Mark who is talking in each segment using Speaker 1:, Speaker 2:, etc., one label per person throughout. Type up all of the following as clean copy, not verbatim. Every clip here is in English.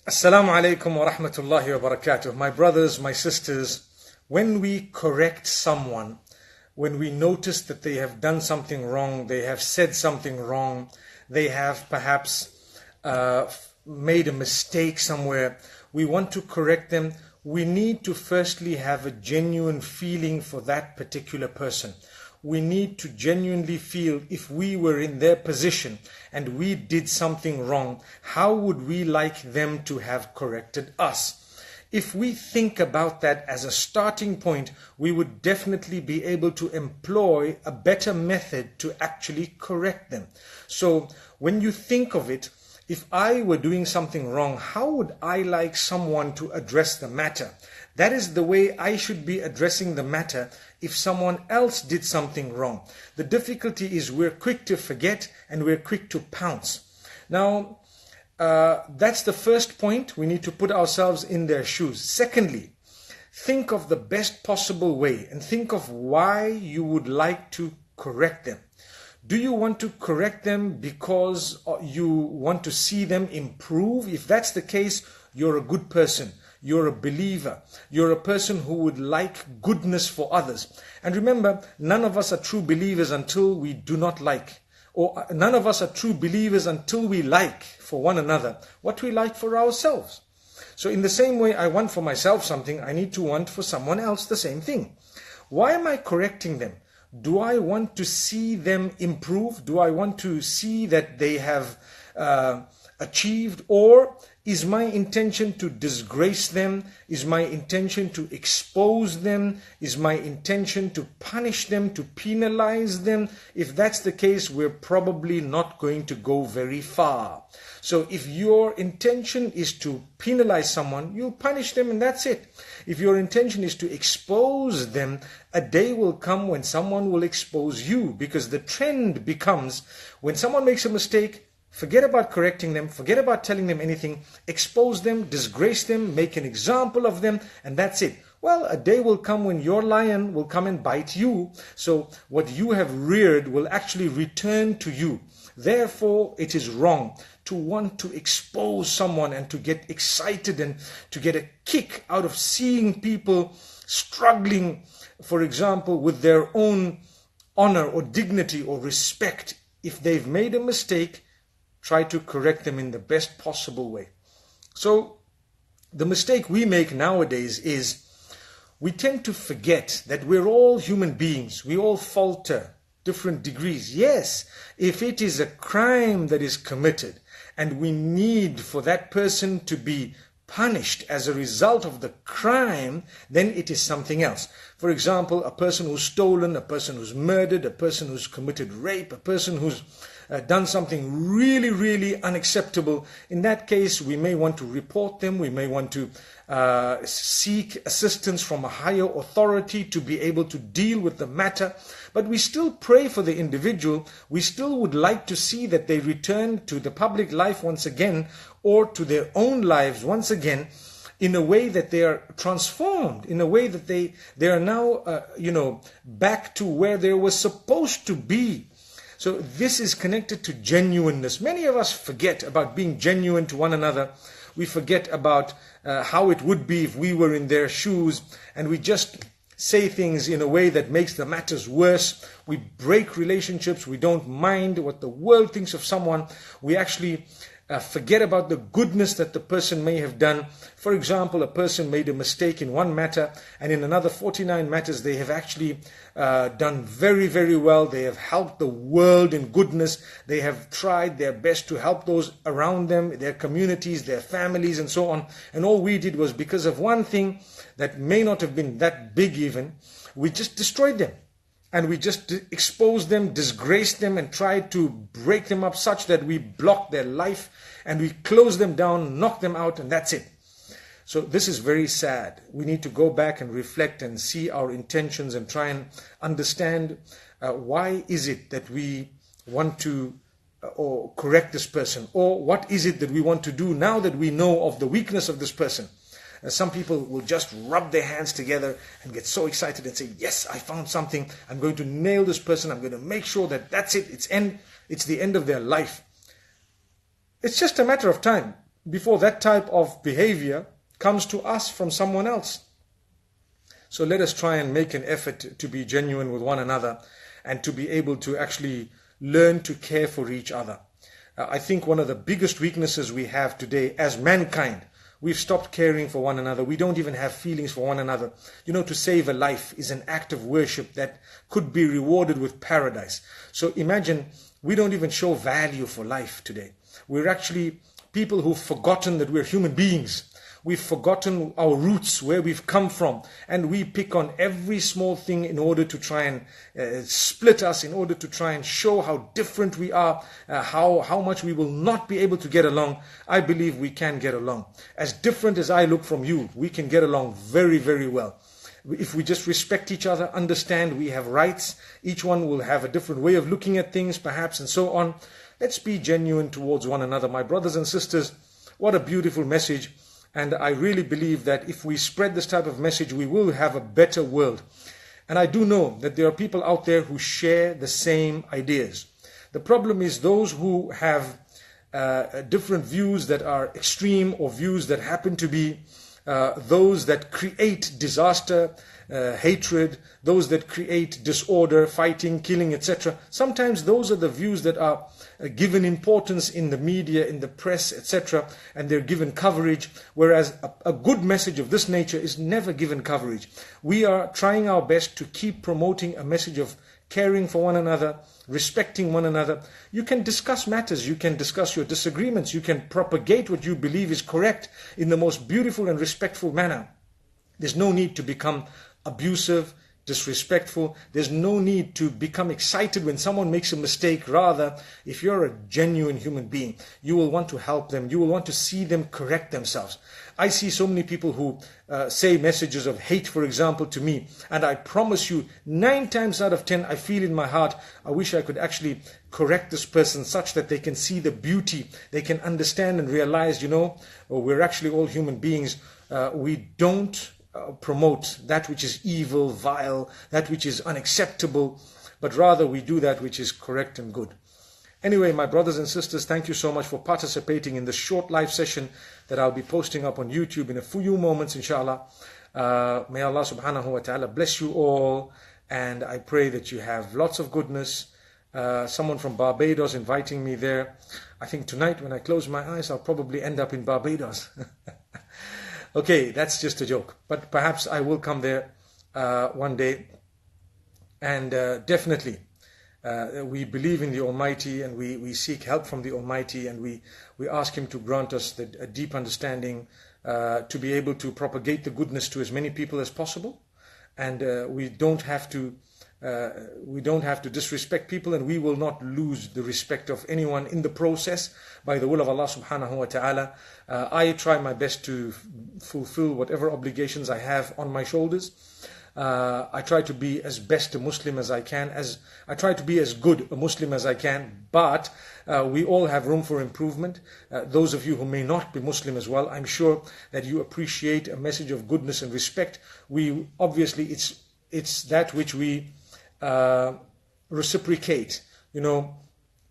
Speaker 1: Assalamu alaikum wa rahmatullahi wa barakatuh. My brothers, my sisters, when we correct someone, when we notice that they have done something wrong, they have said something wrong, they have perhaps made a mistake somewhere, we want to correct them, we need to firstly have a genuine feeling for that particular person. We need to genuinely feel, if we were in their position and we did something wrong, how would we like them to have corrected us? If we think about that as a starting point, we would definitely be able to employ a better method to actually correct them. So when you think of it, if I were doing something wrong, how would I like someone to address the matter? That is the way I should be addressing the matter if someone else did something wrong. The difficulty is we're quick to forget and we're quick to pounce. Now, that's the first point. We need to put ourselves in their shoes. Secondly, think of the best possible way and think of why you would like to correct them. Do you want to correct them because you want to see them improve? If that's the case, you're a good person. You're a believer. You're a person who would like goodness for others. And remember, none of us are true believers until we do not like. Or none of us are true believers until we like for one another what we like for ourselves. So in the same way I want for myself something, I need to want for someone else the same thing. Why am I correcting them? Do I want to see them improve? Do I want to see that they have achieved? Or is my intention to disgrace them? Is my intention to expose them? Is my intention to punish them, to penalize them? If that's the case, we're probably not going to go very far. So if your intention is to penalize someone, you punish them and that's it. If your intention is to expose them, a day will come when someone will expose you, because the trend becomes when someone makes a mistake, forget about correcting them, forget about telling them anything, expose them, disgrace them, make an example of them, and that's it. Well, a day will come when your lion will come and bite you, so what you have reared will actually return to you. Therefore, it is wrong to want to expose someone and to get excited and to get a kick out of seeing people struggling, for example, with their own honor or dignity or respect. If they've made a mistake, try to correct them in the best possible way. So the mistake we make nowadays is we tend to forget that we're all human beings. We all falter, different degrees. Yes, if it is a crime that is committed and we need for that person to be punished as a result of the crime, then it is something else. For example, a person who's stolen, a person who's murdered, a person who's committed rape, a person who's done something really unacceptable. In that case, we may want to report them. We may want to seek assistance from a higher authority to be able to deal with the matter. But we still pray for the individual. We still would like to see that they return to the public life once again, or to their own lives once again, in a way that they are transformed, in a way that they are now, back to where they were supposed to be. So this is connected to genuineness. Many of us forget about being genuine to one another. We forget about how it would be if we were in their shoes, and we just say things in a way that makes the matters worse. We break relationships. We don't mind what the world thinks of someone. We actually forget about the goodness that the person may have done. For example, a person made a mistake in one matter, and in another 49 matters they have actually done very well. They have helped the world in goodness. They have tried their best to help those around them, their communities, their families, and so on. And all we did was, because of one thing that may not have been that big even, we just destroyed them. And we just exposed them, disgraced them, and tried to break them up such that we blocked their life and we closed them down, knocked them out, and that's it. So this is very sad. We need to go back and reflect and see our intentions and try and understand why is it that we want to or correct this person, or what is it that we want to do now that we know of the weakness of this person. Some people will just rub their hands together and get so excited and say, yes, I found something. I'm going to nail this person. I'm going to make sure that that's it. It's the end of their life. It's just a matter of time. before that type of behavior comes to us from someone else. So let us try and make an effort to be genuine with one another and to be able to actually learn to care for each other. I think one of the biggest weaknesses we have today as mankind, we've stopped caring for one another. We don't even have feelings for one another. You know, to save a life is an act of worship that could be rewarded with paradise. So imagine, we don't even show value for life today. We're actually people who've forgotten that we're human beings. We've forgotten our roots, where we've come from, and we pick on every small thing in order to try and split us, in order to try and show how different we are, how much we will not be able to get along. I believe we can get along. As different as I look from you, we can get along very, very well. If we just respect each other, understand we have rights, each one will have a different way of looking at things perhaps, and so on. Let's be genuine towards one another. My brothers and sisters, what a beautiful message. And I really believe that if we spread this type of message, we will have a better world. And I do know that there are people out there who share the same ideas. The problem is those who have different views that are extreme, or views that happen to be those that create disaster, hatred, those that create disorder, fighting, killing, etc. Sometimes those are the views that are given importance in the media, in the press, etc. and they're given coverage, whereas a good message of this nature is never given coverage. We are trying our best to keep promoting a message of caring for one another, respecting one another. You can discuss matters, you can discuss your disagreements, you can propagate what you believe is correct in the most beautiful and respectful manner. There's no need to become abusive, disrespectful. There's no need to become excited when someone makes a mistake. Rather, if you're a genuine human being, you will want to help them. You will want to see them correct themselves. I see so many people who say messages of hate, for example, to me. And I promise you, 9 times out of 10, I feel in my heart, I wish I could actually correct this person such that they can see the beauty. They can understand and realize, we're actually all human beings. We don't promote that which is evil, vile, that which is unacceptable, but rather we do that which is correct and good. Anyway, my brothers and sisters, thank you so much for participating in this short live session that I'll be posting up on YouTube in a few moments, inshallah. May Allah subhanahu wa ta'ala bless you all, and I pray that you have lots of goodness. Someone from Barbados inviting me there. I think tonight when I close my eyes, I'll probably end up in Barbados. Okay, that's just a joke, but perhaps I will come there one day. And definitely, we believe in the Almighty, and we seek help from the Almighty, and we ask Him to grant us a deep understanding to be able to propagate the goodness to as many people as possible. And we don't have to disrespect people, and we will not lose the respect of anyone in the process by the will of Allah subhanahu wa ta'ala. I try my best to fulfill whatever obligations I have on my shoulders. I try to be as best a Muslim as I can, I try to be as good a Muslim as I can, but we all have room for improvement. Those of you who may not be Muslim as well, I'm sure that you appreciate a message of goodness and respect. Obviously it's that which we reciprocate.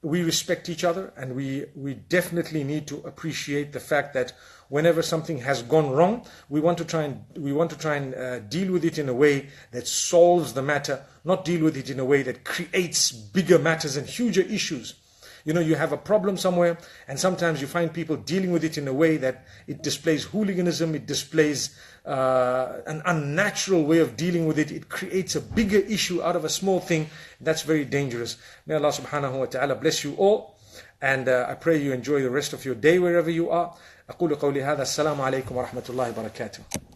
Speaker 1: We respect each other, and we definitely need to appreciate the fact that whenever something has gone wrong, we want to try and deal with it in a way that solves the matter, not deal with it in a way that creates bigger matters and huger issues. You have a problem somewhere, and sometimes you find people dealing with it in a way that it displays hooliganism, it displays an unnatural way of dealing with it. It creates a bigger issue out of a small thing. That's very dangerous. May Allah subhanahu wa ta'ala bless you all, and I pray you enjoy the rest of your day wherever you are. أقول قولي هذا. السلام عليكم ورحمة الله وبركاته.